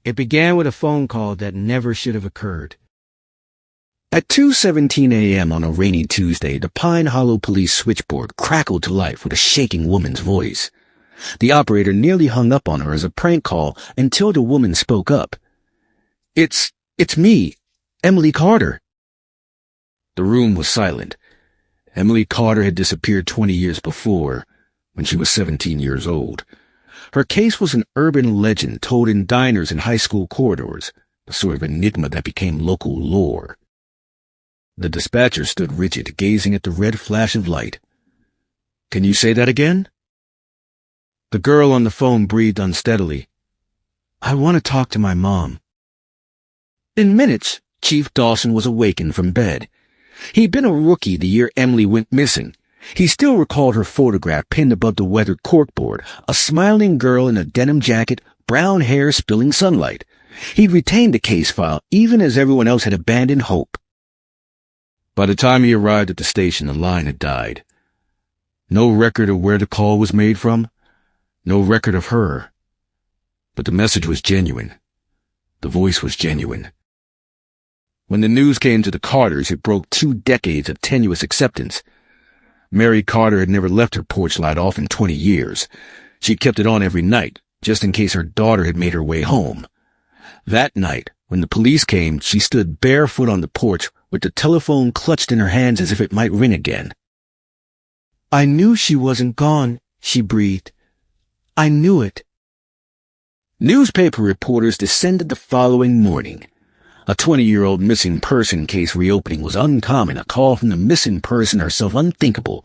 It began with a phone call that never should have occurred. At 2:17 a.m. on a rainy Tuesday, the Pine Hollow police switchboard crackled to life with a shaking woman's voice. The operator nearly hung up on her as a prank call until the woman spoke up. It's me, Emily Carter." The room was silent. Emily Carter had disappeared 20 years before, when she was 17 years old. Her case was an urban legend told in diners and high school corridors, the sort of enigma that became local lore. The dispatcher stood rigid, gazing at the red flash of light. "Can you say that again?" The girl on the phone breathed unsteadily. "I want to talk to my mom." In minutes, Chief Dawson was awakened from bed. He'd been a rookie the year Emily went missing. He still recalled her photograph pinned above the weathered corkboard, a smiling girl in a denim jacket, brown hair spilling sunlight. He'd retained the case file even as everyone else had abandoned hope. By the time he arrived at the station, the line had died. No record of where the call was made from, no record of her. But the message was genuine. The voice was genuine. When the news came to the Carters, it broke 2 decades of tenuous acceptance. Mary Carter had never left her porch light off in 20 years. She kept it on every night, just in case her daughter had made her way home. That night, when the police came, she stood barefoot on the porch with the telephone clutched in her hands as if it might ring again. "I knew she wasn't gone," she breathed. "I knew it." Newspaper reporters descended the following morning. A 20-year-old missing person case reopening was uncommon, a call from the missing person herself unthinkable.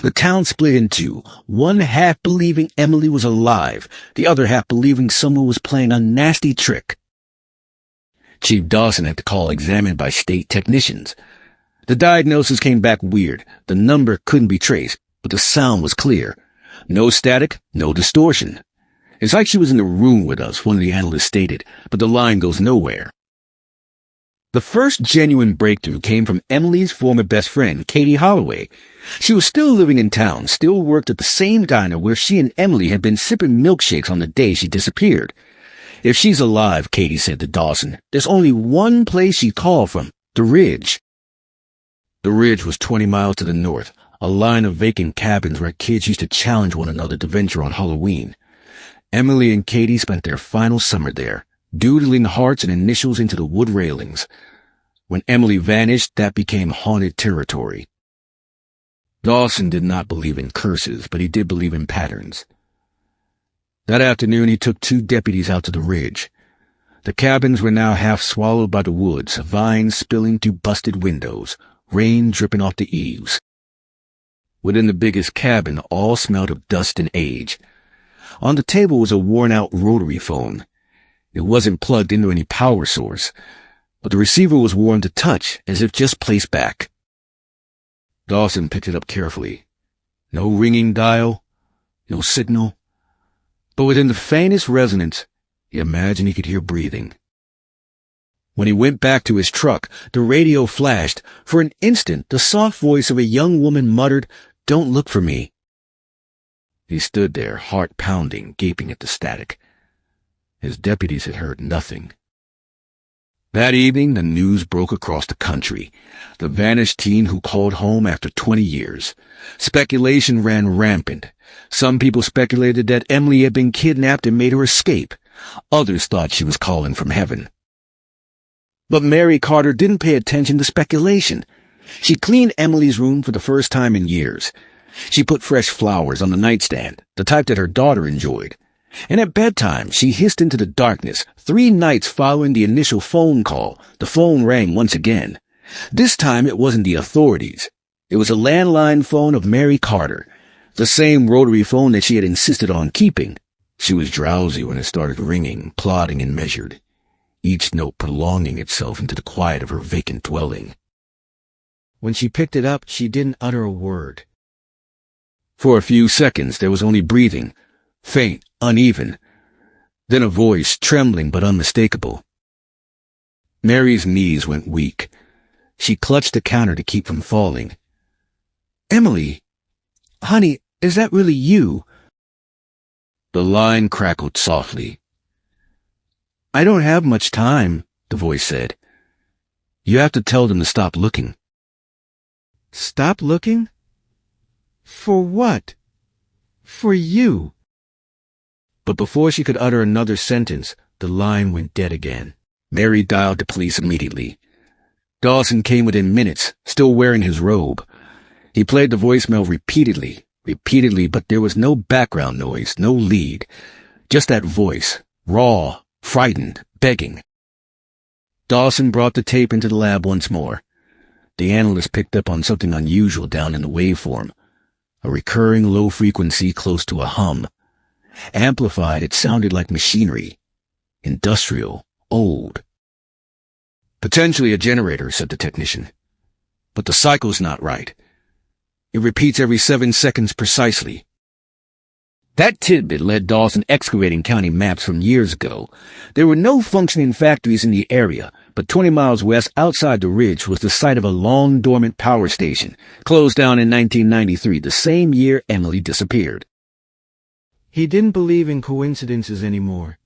The town split in two, one half believing Emily was alive, the other half believing someone was playing a nasty trick. Chief Dawson had the call examined by state technicians. The diagnosis came back weird. The number couldn't be traced, but the sound was clear. No static, no distortion. "It's like she was in the room with us," one of the analysts stated, "but the line goes nowhere." The first genuine breakthrough came from Emily's former best friend, Katie Holloway. She was still living in town, still worked at the same diner where she and Emily had been sipping milkshakes on the day she disappeared. "If she's alive," Katie said to Dawson, "there's only one place she'd call from, the Ridge." The Ridge was 20 miles to the north, a line of vacant cabins where kids used to challenge one another to venture on Halloween. Emily and Katie spent their final summer there, doodling hearts and initials into the wood railings. When Emily vanished, that became haunted territory. Dawson did not believe in curses, but he did believe in patterns. That afternoon, he took 2 deputies out to the Ridge. The cabins were now half swallowed by the woods, vines spilling through busted windows, rain dripping off the eaves. Within the biggest cabin, all smelled of dust and age. On the table was a worn-out rotary phone. It wasn't plugged into any power source, but the receiver was warm to touch, as if just placed back. Dawson picked it up carefully. No ringing dial, no signal. But within the faintest resonance, he imagined he could hear breathing. When he went back to his truck, the radio flashed. For an instant, the soft voice of a young woman muttered, "Don't look for me." He stood there, heart pounding, gaping at the static. His deputies had heard nothing. That evening, the news broke across the country. The vanished teen who called home after 20 years. Speculation ran rampant. Some people speculated that Emily had been kidnapped and made her escape. Others thought she was calling from heaven. But Mary Carter didn't pay attention to speculation. She cleaned Emily's room for the first time in years. She put fresh flowers on the nightstand, the type that her daughter enjoyed. And at bedtime, she hissed into the darkness. 3 nights following the initial phone call, the phone rang once again. This time it wasn't the authorities. It was a landline phone of Mary Carter, the same rotary phone that she had insisted on keeping. She was drowsy when it started ringing, plodding and measured, each note prolonging itself into the quiet of her vacant dwelling. When she picked it up, she didn't utter a word. For a few seconds, there was only breathing, faint, uneven. Then a voice, trembling but unmistakable. Mary's knees went weak. She clutched the counter to keep from falling. "Emily, honey, is that really you?" The line crackled softly. I don't have much time, the voice said. You have to tell them to stop looking. Stop looking? For what? For you. But before she could utter another sentence, the line went dead again. Mary dialed the police immediately. Dawson came within minutes, still wearing his robe. He played the voicemail repeatedly, but there was no background noise, no lead. Just that voice, raw, frightened, begging. Dawson brought the tape into the lab once more. The analyst picked up on something unusual down in the waveform. A recurring low frequency close to a hum. Amplified, it sounded like machinery. Industrial, old. Potentially a generator, said the technician. But the cycle's not right. It repeats every 7 seconds precisely. That tidbit led Dawson excavating county maps from years ago. There were no functioning factories in the area, but 20 miles west outside the ridge was the site of a long-dormant power station, closed down in 1993, the same year Emily disappeared. He didn't believe in coincidences anymore.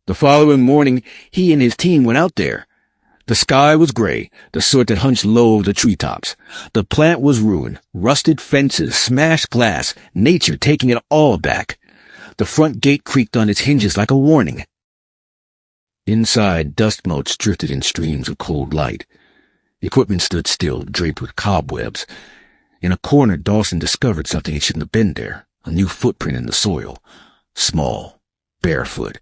The following morning, he and his team went out there. The sky was gray, the sort that hunched low over the treetops. The plant was ruined, rusted fences, smashed glass, nature taking it all back. The front gate creaked on its hinges like a warning. Inside, dust motes drifted in streams of cold light. Equipment stood still, draped with cobwebs. In a corner, Dawson discovered something he shouldn't have been there, a new footprint in the soil. Small, barefoot.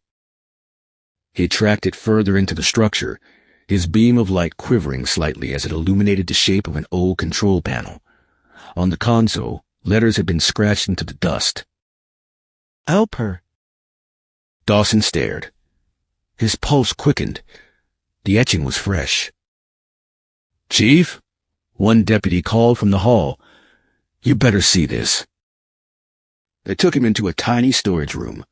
He tracked it further into the structure, his beam of light quivering slightly as it illuminated the shape of an old control panel. On the console, letters had been scratched into the dust. Help her. Dawson stared. His pulse quickened. The etching was fresh. Chief? One deputy called from the hall. You better see this. They took him into a tiny storage room.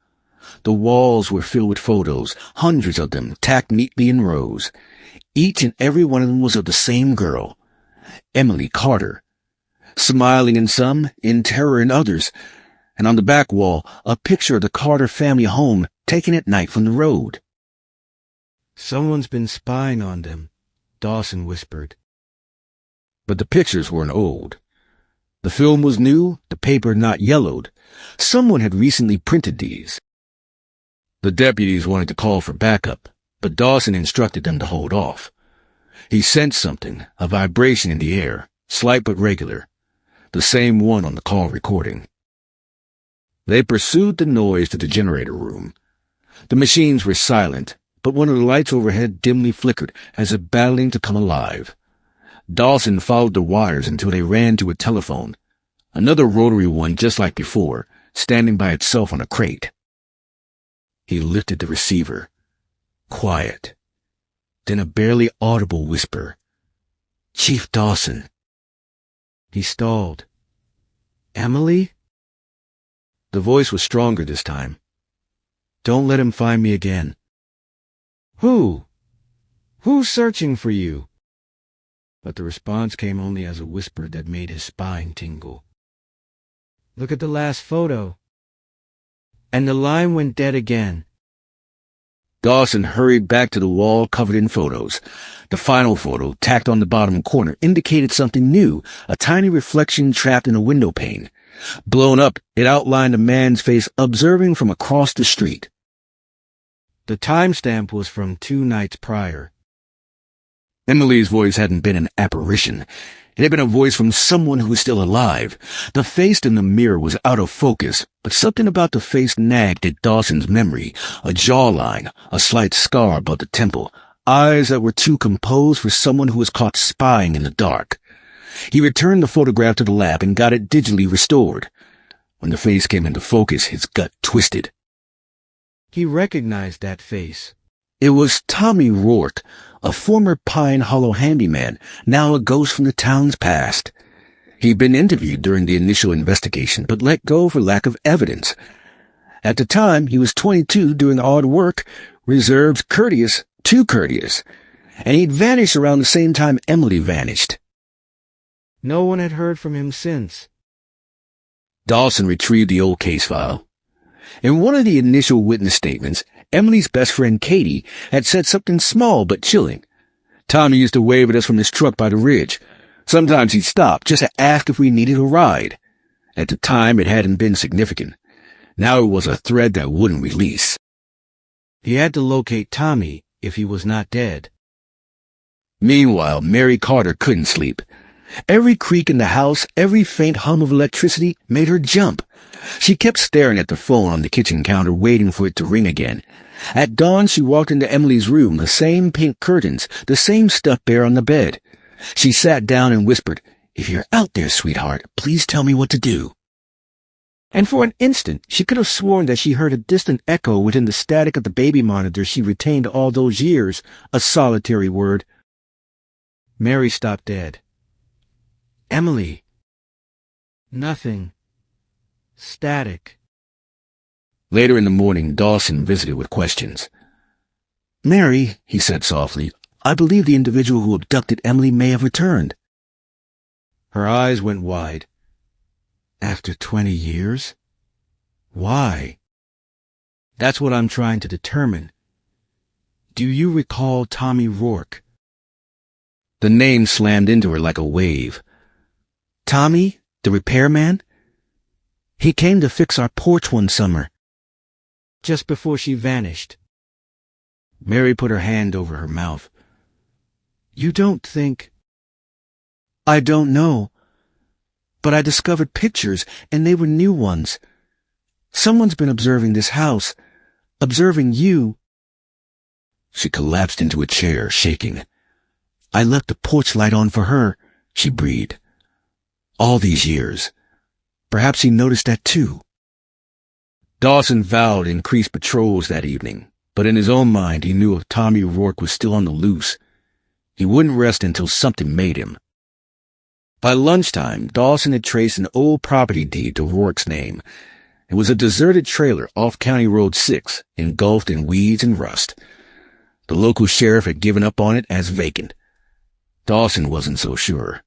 The walls were filled with photos, hundreds of them, tacked neatly in rows. Each and every one of them was of the same girl, Emily Carter, smiling in some, in terror in others, and on the back wall, a picture of the Carter family home taken at night from the road. Someone's been spying on them, Dawson whispered. But the pictures weren't old. The film was new, the paper not yellowed. Someone had recently printed these. The deputies wanted to call for backup, but Dawson instructed them to hold off. He sensed something, a vibration in the air, slight but regular, the same one on the call recording. They pursued the noise to the generator room. The machines were silent, but one of the lights overhead dimly flickered as if battling to come alive. Dawson followed the wires until they ran to a telephone, another rotary one just like before, standing by itself on a crate. He lifted the receiver. Quiet. Then a barely audible whisper. Chief Dawson. He stalled. Emily? The voice was stronger this time. Don't let him find me again. Who? Who's searching for you? But the response came only as a whisper that made his spine tingle. Look at the last photo. And the line went dead again. Dawson hurried back to the wall covered in photos. The final photo, tacked on the bottom corner, indicated something new, a tiny reflection trapped in a window pane. Blown up, it outlined a man's face observing from across the street. The timestamp was from 2 nights prior. Emily's voice hadn't been an apparition. It had been a voice from someone who was still alive. The face in the mirror was out of focus, but something about the face nagged at Dawson's memory. A jawline, a slight scar above the temple, eyes that were too composed for someone who was caught spying in the dark. He returned the photograph to the lab and got it digitally restored. When the face came into focus, his gut twisted. He recognized that face. It was Tommy Rourke, a former Pine Hollow handyman, now a ghost from the town's past. He'd been interviewed during the initial investigation, but let go for lack of evidence. At the time, he was 22 doing odd work, reserved, courteous, too courteous, and he'd vanished around the same time Emily vanished. No one had heard from him since. Dawson retrieved the old case file. In one of the initial witness statements, Emily's best friend Katie had said something small but chilling. Tommy used to wave at us from his truck by the ridge. Sometimes he'd stop just to ask if we needed a ride. At the time, it hadn't been significant. Now it was a thread that wouldn't release. He had to locate Tommy if he was not dead. Meanwhile, Mary Carter couldn't sleep. Every creak in the house, every faint hum of electricity made her jump. She kept staring at the phone on the kitchen counter, waiting for it to ring again. At dawn, she walked into Emily's room, the same pink curtains, the same stuffed bear on the bed. She sat down and whispered, "If you're out there, sweetheart, please tell me what to do." And for an instant, she could have sworn that she heard a distant echo within the static of the baby monitor she retained all those years, a solitary word. Mary stopped dead. "Emily." Nothing. Static. Later in the morning, Dawson visited with questions. "Mary," he said softly, "I believe the individual who abducted Emily may have returned." Her eyes went wide. "After 20 years? Why?" "That's what I'm trying to determine. Do you recall Tommy Rourke?" The name slammed into her like a wave. "Tommy, the repairman? He came to fix our porch one summer, just before she vanished." Mary put her hand over her mouth. "You don't think—" "I don't know. But I discovered pictures, and they were new ones. Someone's been observing this house, observing you." She collapsed into a chair, shaking. "I left the porch light on for her," she breathed. "All these years. Perhaps he noticed that too." Dawson vowed increased patrols that evening, but in his own mind he knew if Tommy Rourke was still on the loose, he wouldn't rest until something made him. By lunchtime, Dawson had traced an old property deed to Rourke's name. It was a deserted trailer off County Road 6, engulfed in weeds and rust. The local sheriff had given up on it as vacant. Dawson wasn't so sure.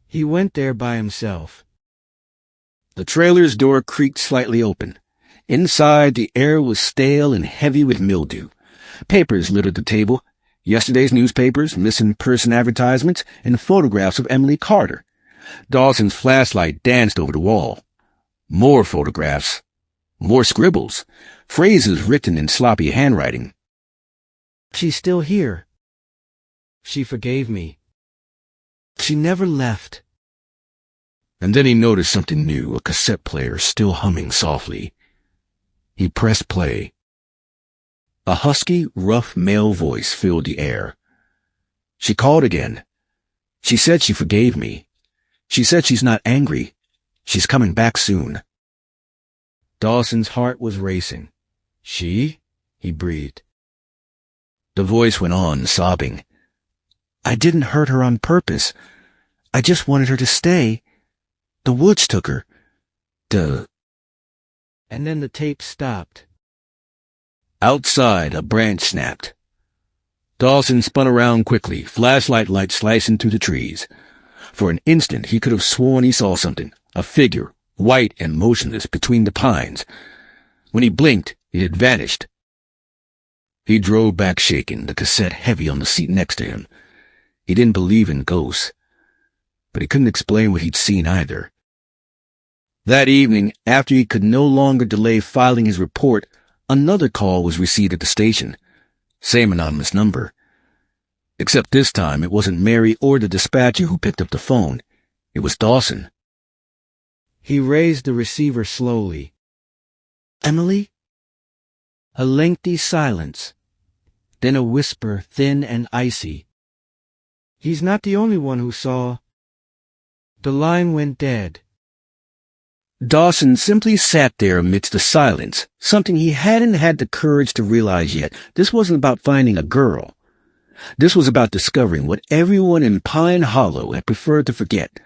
He went there by himself. The trailer's door creaked slightly open. Inside, the air was stale and heavy with mildew. Papers littered the table. Yesterday's newspapers, missing person advertisements, and photographs of Emily Carter. Dawson's flashlight danced over the wall. More photographs. More scribbles. Phrases written in sloppy handwriting. "She's still here. She forgave me. She never left." And then he noticed something new, a cassette player still humming softly. He pressed play. A husky, rough male voice filled the air. "She called again. She said she forgave me. She said she's not angry. She's coming back soon." Dawson's heart was racing. "She?" he breathed. The voice went on, sobbing. "I didn't hurt her on purpose. I just wanted her to stay. The woods took her. And then the tape stopped. Outside, a branch snapped. Dawson spun around quickly, flashlight light slicing through the trees. For an instant, he could have sworn he saw something, a figure, white and motionless between the pines. When he blinked, it had vanished. He drove back shaking, the cassette heavy on the seat next to him. He didn't believe in ghosts, but he couldn't explain what he'd seen either. That evening, after he could no longer delay filing his report, another call was received at the station. Same anonymous number. Except this time, it wasn't Mary or the dispatcher who picked up the phone. It was Dawson. He raised the receiver slowly. "Emily?" A lengthy silence. Then a whisper, thin and icy. "He's not the only one who saw." The line went dead. Dawson simply sat there amidst the silence, something he hadn't had the courage to realize yet. This wasn't about finding a girl. This was about discovering what everyone in Pine Hollow had preferred to forget.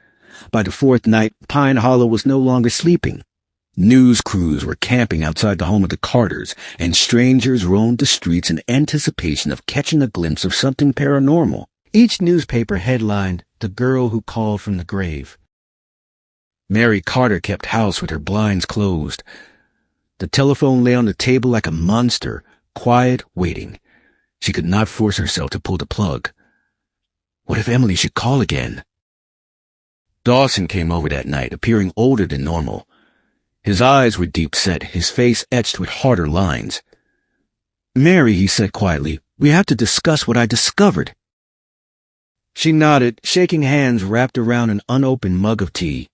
By the fourth night, Pine Hollow was no longer sleeping. News crews were camping outside the home of the Carters, and strangers roamed the streets in anticipation of catching a glimpse of something paranormal. Each newspaper headlined, "The Girl Who Called from the Grave." Mary Carter kept house with her blinds closed. The telephone lay on the table like a monster, quiet, waiting. She could not force herself to pull the plug. What if Emily should call again? Dawson came over that night, appearing older than normal. His eyes were deep-set, his face etched with harder lines. "Mary," he said quietly, "we have to discuss what I discovered." She nodded, shaking hands wrapped around an unopened mug of tea.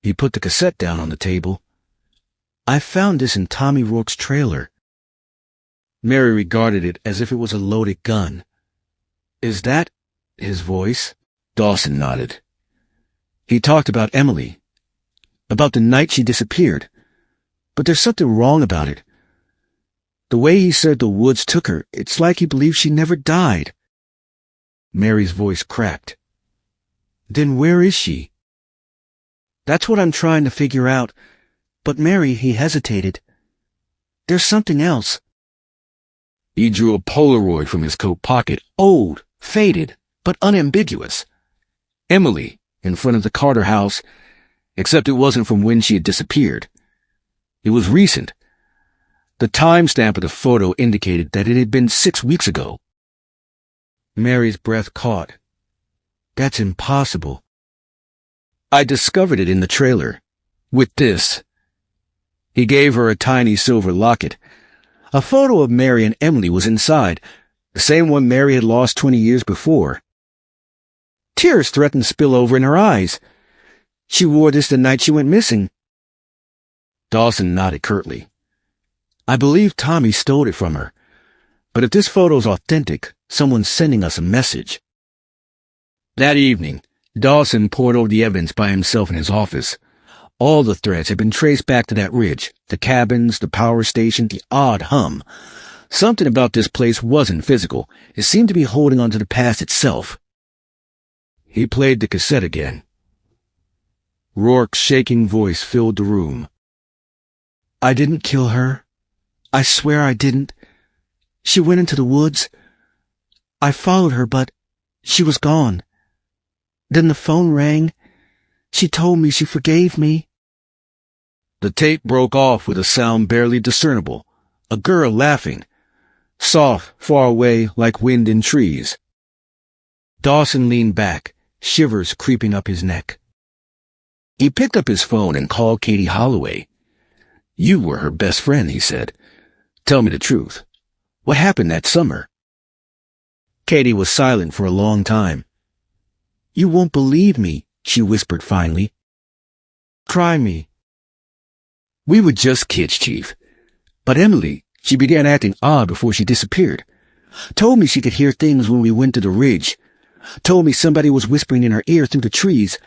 He put the cassette down on the table. "I found this in Tommy Rourke's trailer." Mary regarded it as if it was a loaded gun. "Is that his voice?" Dawson nodded. "He talked about Emily, about the night she disappeared. But there's something wrong about it. The way he said the woods took her, it's like he believed she never died." Mary's voice cracked. "Then where is she?" "That's what I'm trying to figure out. But Mary," he hesitated, "there's something else." He drew a Polaroid from his coat pocket, old, faded, but unambiguous. Emily, in front of the Carter house, except it wasn't from when she had disappeared. It was recent. The timestamp of the photo indicated that it had been 6 weeks ago. Mary's breath caught. "That's impossible." "I discovered it in the trailer. With this." He gave her a tiny silver locket. A photo of Mary and Emily was inside, the same one Mary had lost 20 years before. Tears threatened to spill over in her eyes. She wore this the night she went missing. Dawson nodded curtly. "I believe Tommy stole it from her. But if this photo's authentic, someone's sending us a message." That evening, Dawson pored over the evidence by himself in his office. All the threads had been traced back to that ridge, the cabins, the power station, the odd hum. Something about this place wasn't physical. It seemed to be holding on to the past itself. He played the cassette again. Rourke's shaking voice filled the room. "I didn't kill her. I swear I didn't. She went into the woods. I followed her, but she was gone. Then the phone rang. She told me she forgave me." The tape broke off with a sound barely discernible. A girl laughing. Soft, far away, like wind in trees. Dawson leaned back, shivers creeping up his neck. He picked up his phone and called Katie Holloway. "You were her best friend," he said. "Tell me the truth. What happened that summer?" Katie was silent for a long time. "You won't believe me," she whispered finally. "Try me." "We were just kids, Chief. But Emily, she began acting odd before she disappeared. Told me she could hear things when we went to the ridge. Told me somebody was whispering in her ear through the trees.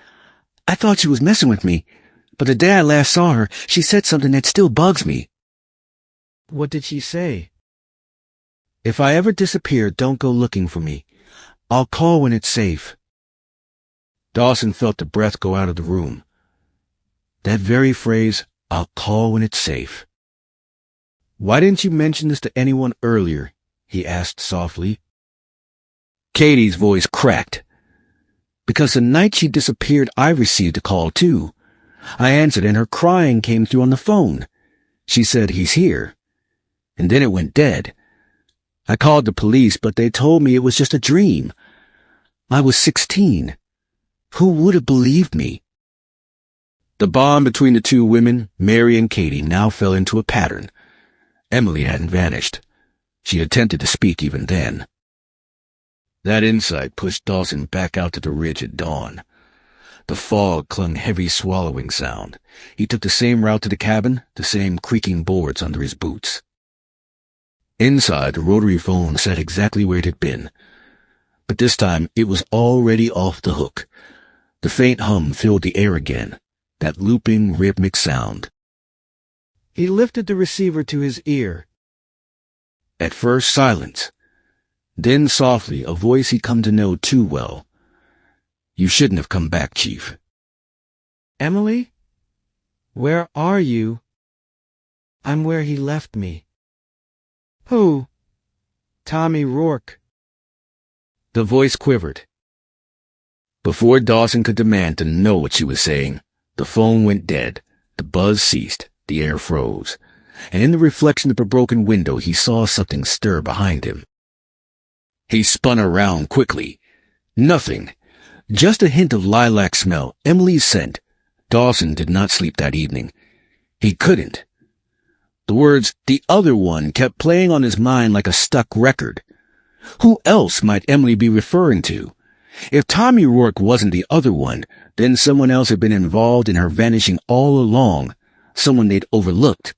I thought she was messing with me, but the day I last saw her, she said something that still bugs me." "What did she say?" "If I ever disappear, don't go looking for me. I'll call when it's safe." Dawson felt the breath go out of the room. That very phrase, "I'll call when it's safe." "Why didn't you mention this to anyone earlier?" he asked softly. Katie's voice cracked. "Because the night she disappeared, I received a call too. I answered and her crying came through on the phone. She said, 'He's here.' And then it went dead. I called the police, but they told me it was just a dream. I was 16. Who would have believed me?" The bond between the two women, Mary and Katie, now fell into a pattern. Emily hadn't vanished. She attempted to speak even then. That insight pushed Dawson back out to the ridge at dawn. The fog clung heavy swallowing sound. He took the same route to the cabin, the same creaking boards under his boots. Inside, the rotary phone sat exactly where it had been. But this time, it was already off the hook. The faint hum filled the air again, that looping, rhythmic sound. He lifted the receiver to his ear. At first, silence. Then softly, a voice he'd come to know too well. "You shouldn't have come back, Chief." "Emily? Where are you?" "I'm where he left me." "Who?" "Tommy Rourke." The voice quivered. Before Dawson could demand to know what she was saying, the phone went dead. The buzz ceased. The air froze, and in the reflection of a broken window he saw something stir behind him. He spun around quickly. Nothing. Just a hint of lilac smell, Emily's scent. Dawson did not sleep that evening. He couldn't. The words, "the other one," kept playing on his mind like a stuck record. Who else might Emily be referring to? If Tommy Rourke wasn't the other one, then someone else had been involved in her vanishing all along, someone they'd overlooked.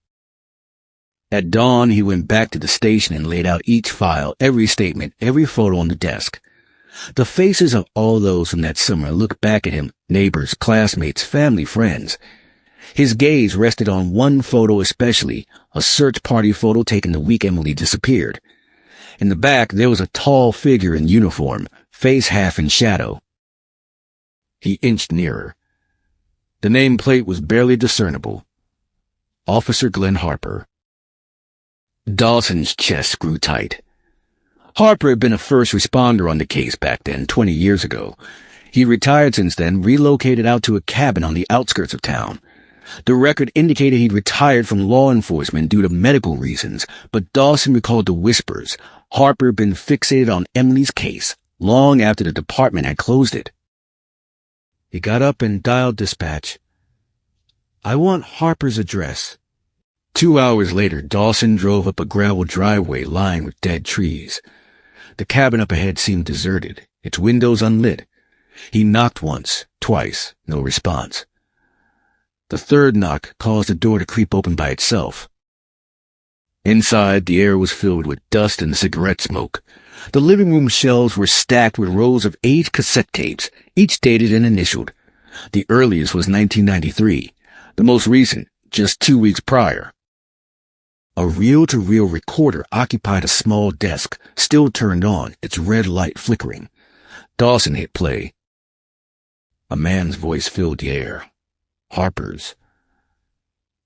At dawn, he went back to the station and laid out each file, every statement, every photo on the desk. The faces of all those from that summer looked back at him, neighbors, classmates, family, friends. His gaze rested on one photo especially, a search party photo taken the week Emily disappeared. In the back, there was a tall figure in uniform, face half in shadow. He inched nearer. The nameplate was barely discernible. Officer Glenn Harper. Dawson's chest grew tight. Harper had been a first responder on the case back then, 20 years ago. He retired since then, relocated out to a cabin on the outskirts of town. The record indicated he'd retired from law enforcement due to medical reasons, but Dawson recalled the whispers. Harper had been fixated on Emily's case long after the department had closed it. He got up and dialed dispatch. "I want Harper's address." 2 hours later, Dawson drove up a gravel driveway lined with dead trees. The cabin up ahead seemed deserted, its windows unlit. He knocked once, twice, no response. The third knock caused the door to creep open by itself. Inside, the air was filled with dust and cigarette smoke. The living room shelves were stacked with rows of aged cassette tapes, each dated and initialed. The earliest was 1993, the most recent, just 2 weeks prior. A reel-to-reel recorder occupied a small desk, still turned on, its red light flickering. Dawson hit play. A man's voice filled the air. Harper's.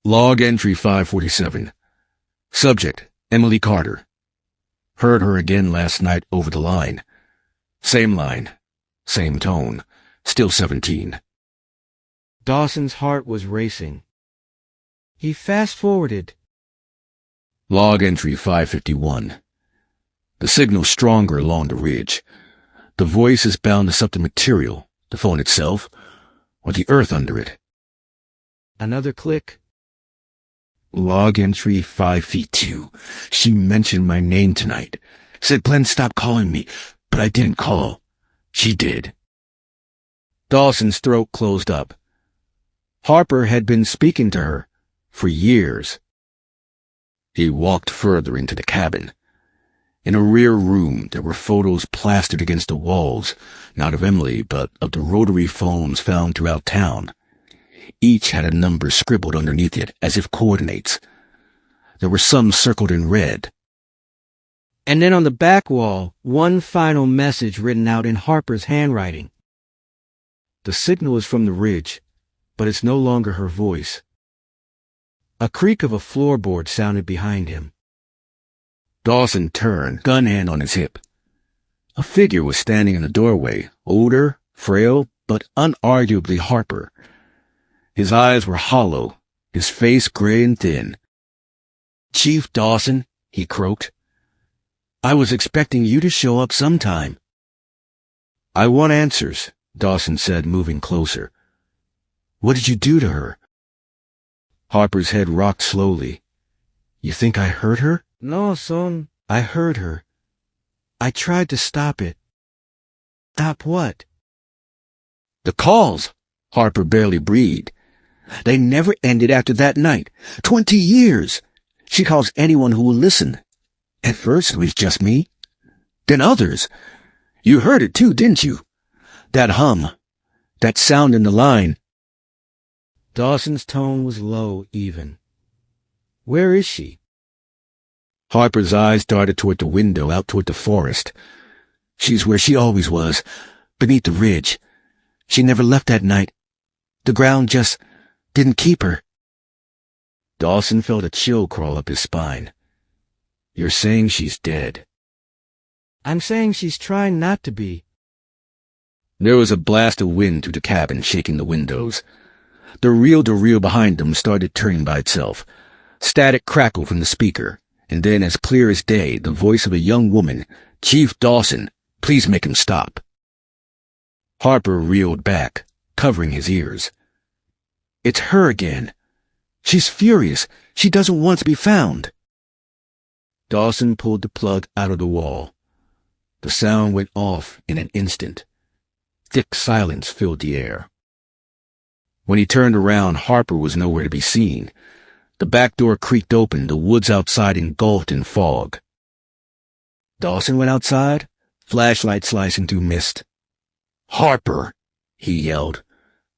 Log entry 547. Subject, Emily Carter. Heard her again last night over the line. Same line, same tone, still 17. Dawson's heart was racing. He fast-forwarded. Log entry 551. The signal stronger along the ridge. The voice is bound to something material, the phone itself, or the earth under it. Another click. Log entry 552. She mentioned my name tonight. Said Glenn stopped calling me, but I didn't call. She did. Dawson's throat closed up. Harper had been speaking to her for years. He walked further into the cabin. In a rear room, there were photos plastered against the walls, not of Emily, but of the rotary phones found throughout town. Each had a number scribbled underneath it, as if coordinates. There were some circled in red. And then on the back wall, one final message written out in Harper's handwriting. The signal is from the ridge, but it's no longer her voice. A creak of a floorboard sounded behind him. Dawson turned, gun hand on his hip. A figure was standing in the doorway, older, frail, but unarguably Harper. His eyes were hollow, his face gray and thin. "Chief Dawson," he croaked. "I was expecting you to show up sometime." "I want answers," Dawson said, moving closer. "What did you do to her?" Harper's head rocked slowly. "You think I hurt her?" "No, son, I heard her. I tried to stop it." "Stop what?" "The calls," Harper barely breathed. "They never ended after that night. 20 years. She calls anyone who will listen. At first it was just me. Then others. You heard it too, didn't you? That hum. That sound in the line." Dawson's tone was low, even. "Where is she?" Harper's eyes darted toward the window, out toward the forest. "She's where she always was, beneath the ridge. She never left that night. The ground just didn't keep her." Dawson felt a chill crawl up his spine. "You're saying she's dead?" "I'm saying she's trying not to be." There was a blast of wind through the cabin, shaking the windows. The reel-to-reel behind them started turning by itself. Static crackled from the speaker, and then, as clear as day, the voice of a young woman. "Chief Dawson, please make him stop." Harper reeled back, covering his ears. "It's her again. She's furious. She doesn't want to be found." Dawson pulled the plug out of the wall. The sound went off in an instant. Thick silence filled the air. When he turned around, Harper was nowhere to be seen. The back door creaked open, the woods outside engulfed in fog. Dawson went outside, flashlight slicing through mist. "Harper!" he yelled.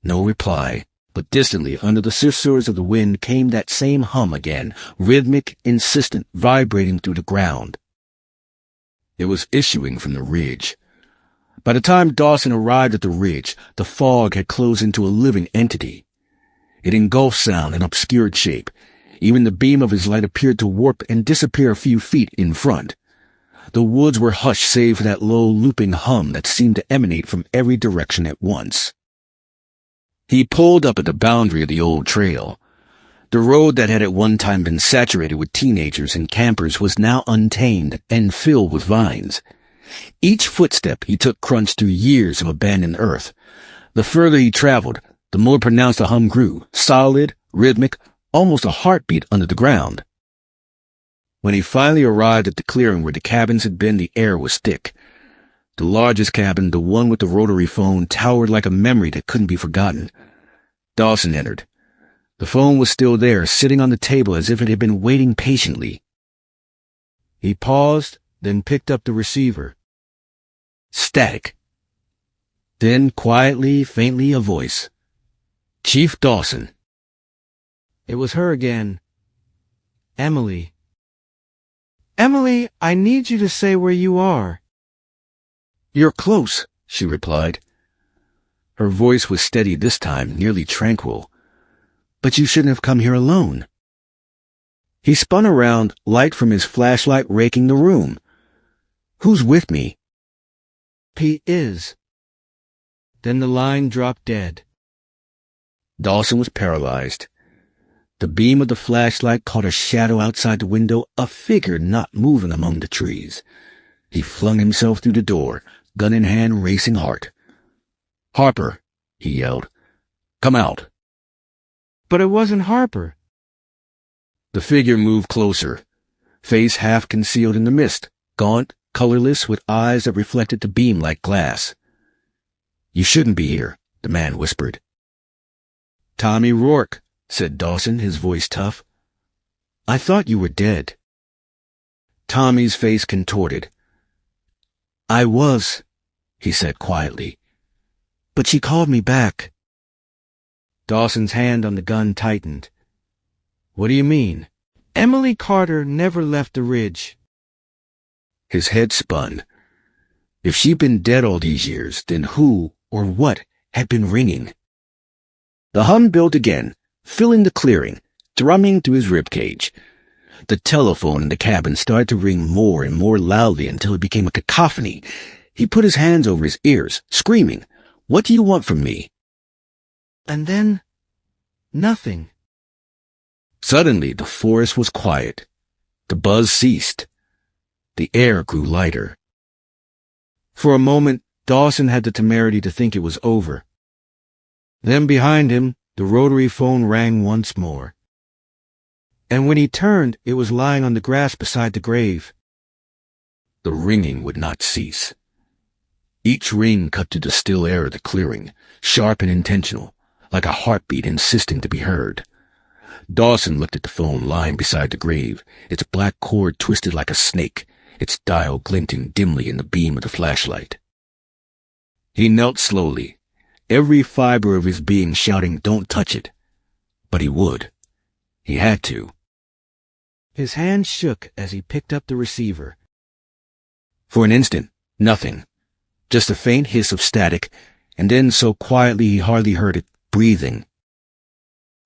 No reply, but distantly under the scissors of the wind came that same hum again, rhythmic, insistent, vibrating through the ground. It was issuing from the ridge. By the time Dawson arrived at the ridge, the fog had closed into a living entity. It engulfed sound and obscured shape. Even the beam of his light appeared to warp and disappear a few feet in front. The woods were hushed save for that low, looping hum that seemed to emanate from every direction at once. He pulled up at the boundary of the old trail. The road that had at one time been saturated with teenagers and campers was now untamed and filled with vines. Each footstep he took crunched through years of abandoned earth. The further he traveled, the more pronounced the hum grew, solid, rhythmic, almost a heartbeat under the ground. When he finally arrived at the clearing where the cabins had been, the air was thick. The largest cabin, the one with the rotary phone, towered like a memory that couldn't be forgotten. Dawson entered. The phone was still there, sitting on the table as if it had been waiting patiently. He paused, then picked up the receiver. Static. Then, quietly, faintly, a voice. "Chief Dawson." It was her again. "Emily. Emily, I need you to say where you are." "You're close," she replied. Her voice was steady this time, nearly tranquil. "But you shouldn't have come here alone." He spun around, light from his flashlight raking the room. "Who's with me?" "Pete is." Then the line dropped dead. Dawson was paralyzed. The beam of the flashlight caught a shadow outside the window, a figure not moving among the trees. He flung himself through the door, gun in hand, racing heart. "Harper," he yelled. "Come out." But it wasn't Harper. The figure moved closer, face half concealed in the mist, gaunt, colorless, with eyes that reflected the beam like glass. "You shouldn't be here," the man whispered. "Tommy Rourke," said Dawson, his voice tough. "I thought you were dead." Tommy's face contorted. "I was," he said quietly. "But she called me back." Dawson's hand on the gun tightened. "What do you mean?" "Emily Carter never left the ridge." His head spun. If she'd been dead all these years, then who or what had been ringing? The hum built again, filling the clearing, thrumming through his ribcage. The telephone in the cabin started to ring more and more loudly until it became a cacophony. He put his hands over his ears, screaming, "What do you want from me?" And then, nothing. Suddenly, the forest was quiet. The buzz ceased. The air grew lighter. For a moment, Dawson had the temerity to think it was over. Then behind him, the rotary phone rang once more. And when he turned, it was lying on the grass beside the grave. The ringing would not cease. Each ring cut through the still air of the clearing, sharp and intentional, like a heartbeat insisting to be heard. Dawson looked at the phone lying beside the grave, its black cord twisted like a snake, its dial glinting dimly in the beam of the flashlight. He knelt slowly, every fiber of his being shouting, "Don't touch it." But he would. He had to. His hand shook as he picked up the receiver. For an instant, nothing. Just a faint hiss of static, and then so quietly he hardly heard it, breathing.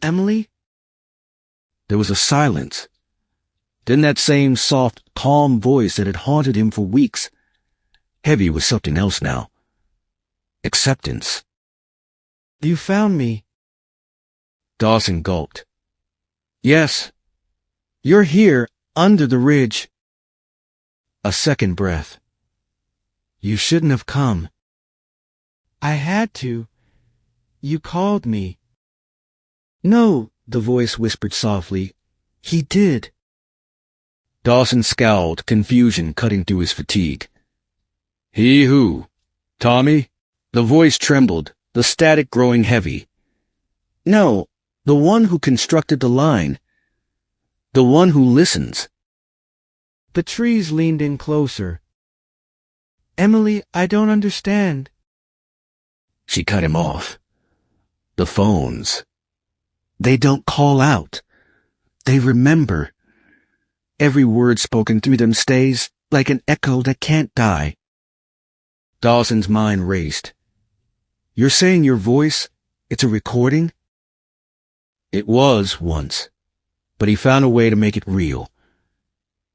"Emily?" There was a silence. Then that same soft, calm voice that had haunted him for weeks. Heavy with something else now. Acceptance. "You found me." Dawson gulped. Yes. You're here, under the ridge. A second breath. You shouldn't have come. I had to. You called me. No, the voice whispered softly. He did. Dawson scowled, confusion cutting through his fatigue. He who? Tommy? The voice trembled, the static growing heavy. No, the one who constructed the line. The one who listens. The trees leaned in closer. Emily, I don't understand. She cut him off. The phones. They don't call out. They remember. Every word spoken through them stays like an echo that can't die. Dawson's mind raced. You're saying your voice, it's a recording? It was once, but he found a way to make it real.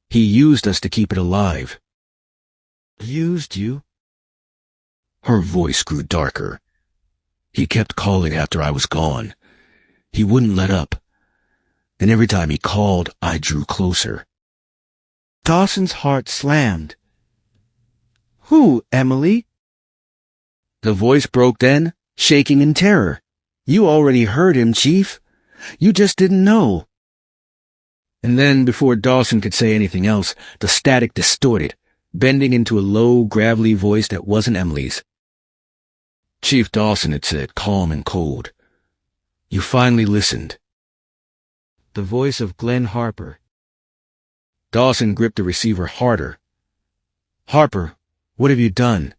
He used us to keep it alive. Used you? Her voice grew darker. He kept calling after I was gone. He wouldn't let up. And every time he called, I drew closer. Dawson's heart slammed. Who, Emily? The voice broke then, shaking in terror. You already heard him, Chief. You just didn't know. And then, before Dawson could say anything else, the static distorted, bending into a low, gravelly voice that wasn't Emily's. Chief Dawson had said, calm and cold. You finally listened. The voice of Glenn Harper. Dawson gripped the receiver harder. Harper, what have you done?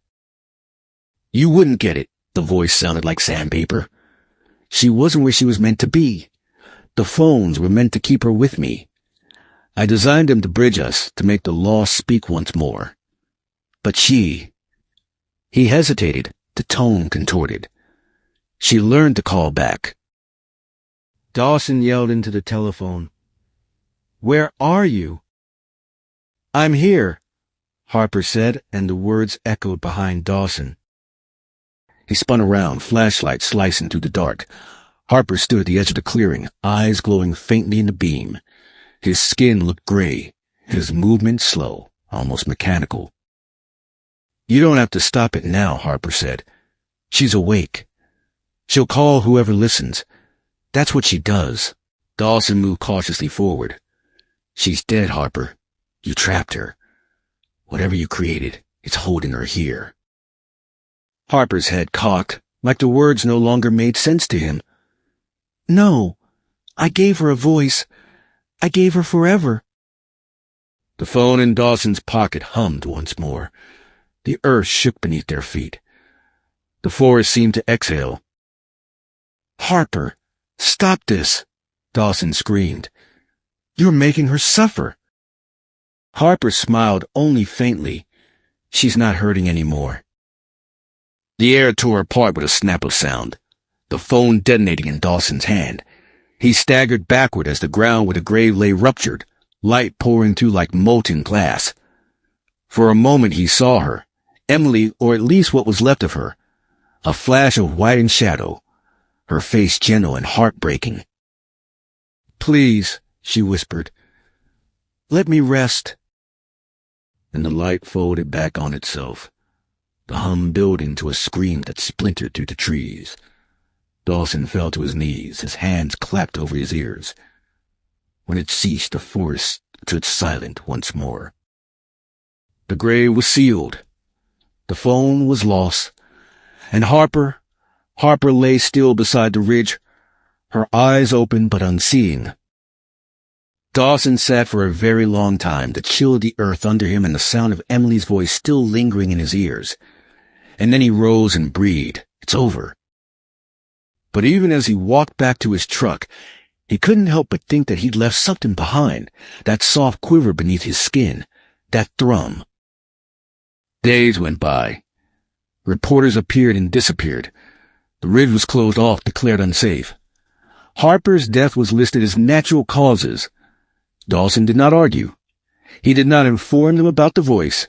You wouldn't get it, the voice sounded like sandpaper. She wasn't where she was meant to be. The phones were meant to keep her with me. I designed them to bridge us, to make the lost speak once more. But she... He hesitated, the tone contorted. She learned to call back. Dawson yelled into the telephone. Where are you? I'm here, Harper said, and the words echoed behind Dawson. He spun around, flashlight slicing through the dark. Harper stood at the edge of the clearing, eyes glowing faintly in the beam. His skin looked gray, his movement slow, almost mechanical. You don't have to stop it now, Harper said. She's awake. She'll call whoever listens. That's what she does. Dawson moved cautiously forward. She's dead, Harper. You trapped her. Whatever you created, it's holding her here. Harper's head cocked, like the words no longer made sense to him. No, I gave her a voice. I gave her forever. The phone in Dawson's pocket hummed once more. The earth shook beneath their feet. The forest seemed to exhale. Harper, stop this, Dawson screamed. You're making her suffer. Harper smiled only faintly. She's not hurting anymore. The air tore apart with a snap of sound, the phone detonating in Dawson's hand. He staggered backward as the ground where the grave lay ruptured, light pouring through like molten glass. For a moment he saw her, Emily, or at least what was left of her, a flash of white and shadow, her face gentle and heartbreaking. Please, she whispered, let me rest. And the light folded back on itself, the hum building to a scream that splintered through the trees. Dawson fell to his knees, his hands clapped over his ears. When it ceased, the forest stood silent once more. The grave was sealed. The phone was lost. And Harper lay still beside the ridge, her eyes open but unseeing. Dawson sat for a very long time, the chill of the earth under him and the sound of Emily's voice still lingering in his ears. And then he rose and breathed. It's over. But even as he walked back to his truck, he couldn't help but think that he'd left something behind, that soft quiver beneath his skin, that thrum. Days went by. Reporters appeared and disappeared. The ridge was closed off, declared unsafe. Harper's death was listed as natural causes. Dawson did not argue. He did not inform them about the voice.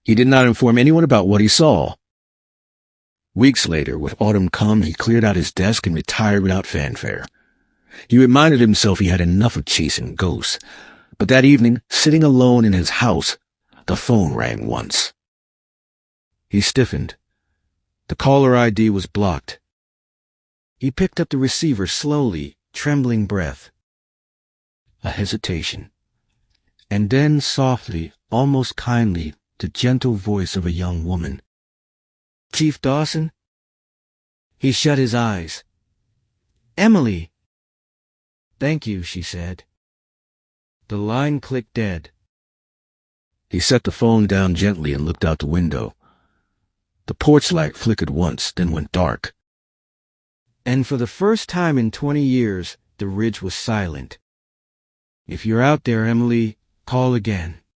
He did not inform anyone about what he saw. Weeks later, with autumn come, he cleared out his desk and retired without fanfare. He reminded himself he had enough of chasing ghosts. But that evening, sitting alone in his house, the phone rang once. He stiffened. The caller ID was blocked. He picked up the receiver slowly, trembling breath. A hesitation. And then softly, almost kindly, the gentle voice of a young woman. "Chief Dawson?" He shut his eyes. "Emily." "Thank you," she said. The line clicked dead. He set the phone down gently and looked out the window. The porch light flickered once, then went dark. And for the first time in 20 years, the ridge was silent. "If you're out there, Emily, call again."